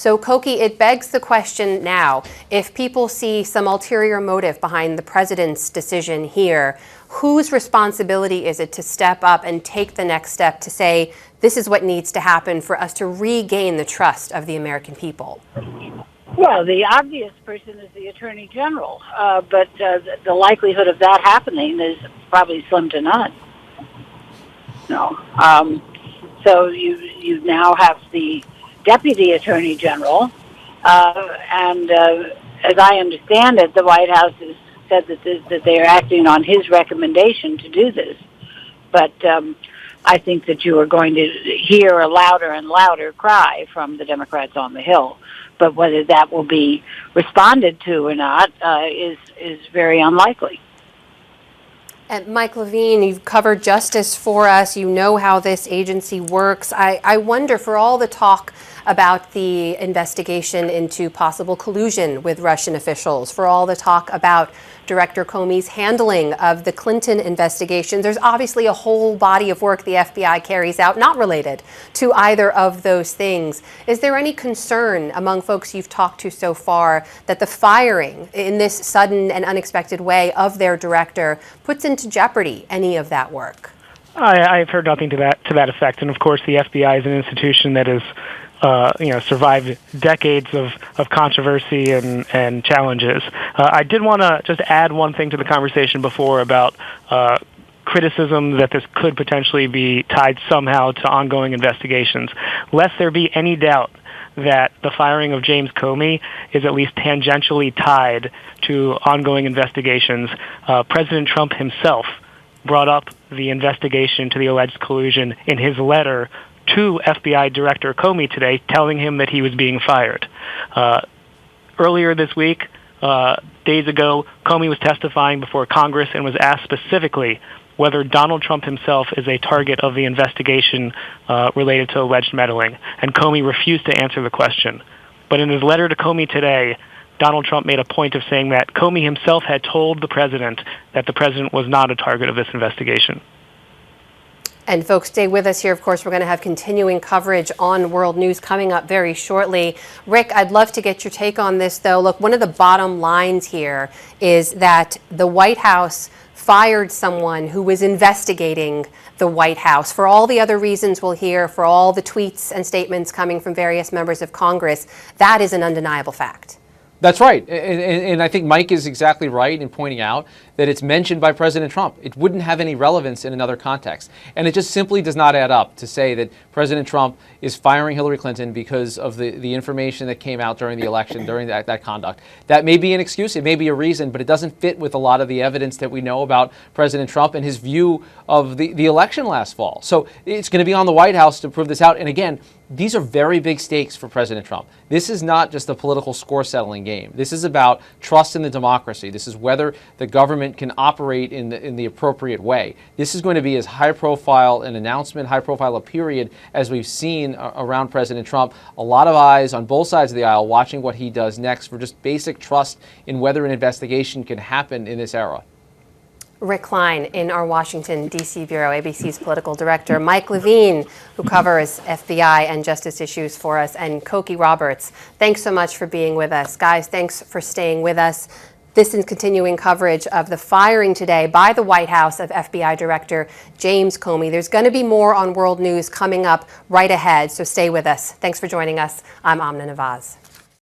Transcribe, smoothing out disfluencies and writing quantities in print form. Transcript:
So, Koki, it begs the question now, if people see some ulterior motive behind the president's decision here, whose responsibility is it to step up and take the next step to say, this is what needs to happen for us to regain the trust of the American people? Well, the obvious person is the Attorney General, but the likelihood of that happening is probably slim to none. No. So you now have the Deputy Attorney General, and as I understand it, the White House has said that they are acting on his recommendation to do this. But I think that you are going to hear a louder and louder cry from the Democrats on the Hill. But whether that will be responded to or not is very unlikely. And Mike Levine, you've covered justice for us. You know how this agency works. I wonder, for all the talk about the investigation into possible collusion with Russian officials, for all the talk about Director Comey's handling of the Clinton investigation, there's obviously a whole body of work the FBI carries out not related to either of those things. Is there any concern among folks you've talked to so far that the firing in this sudden and unexpected way of their director puts into jeopardy any of that work? I've heard nothing to that effect, and of course the FBI is an institution that has survived decades of controversy and challenges. I did want to just add one thing to the conversation before about criticism that this could potentially be tied somehow to ongoing investigations. Lest there be any doubt that the firing of James Comey is at least tangentially tied to ongoing investigations, President Trump himself brought up the investigation to the alleged collusion in his letter to FBI Director Comey today, telling him that he was being fired. Earlier this week, days ago, Comey was testifying before Congress and was asked specifically whether Donald Trump himself is a target of the investigation related to alleged meddling, and Comey refused to answer the question. But in his letter to Comey today, Donald Trump made a point of saying that Comey himself had told the president that the president was not a target of this investigation. And folks, stay with us here. Of course, we're going to have continuing coverage on World News coming up very shortly. Rick, I'd love to get your take on this, though. Look, one of the bottom lines here is that the White House fired someone who was investigating the White House. For all the other reasons we'll hear, for all the tweets and statements coming from various members of Congress, that is an undeniable fact. That's right. And I think Mike is exactly right in pointing out that it's mentioned by President Trump. It wouldn't have any relevance in another context. And it just simply does not add up to say that President Trump is firing Hillary Clinton because of the information that came out during the election, during that conduct. That may be an excuse, it may be a reason, but it doesn't fit with a lot of the evidence that we know about President Trump and his view of the election last fall. So it's going to be on the White House to prove this out. And again, these are very big stakes for President Trump. This is not just a political score-settling game. This is about trust in the democracy. This is whether the government can operate in the appropriate way. This is going to be as high-profile an announcement, high-profile a period as we've seen around President Trump. A lot of eyes on both sides of the aisle watching what he does next for just basic trust in whether an investigation can happen in this era. Rick Klein in our Washington, D.C. bureau, ABC's political director, Mike Levine, who covers FBI and justice issues for us, and Koki Roberts. Thanks so much for being with us. Guys, thanks for staying with us. This is continuing coverage of the firing today by the White House of FBI Director James Comey. There's going to be more on World News coming up right ahead, so stay with us. Thanks for joining us. I'm Amna Nawaz.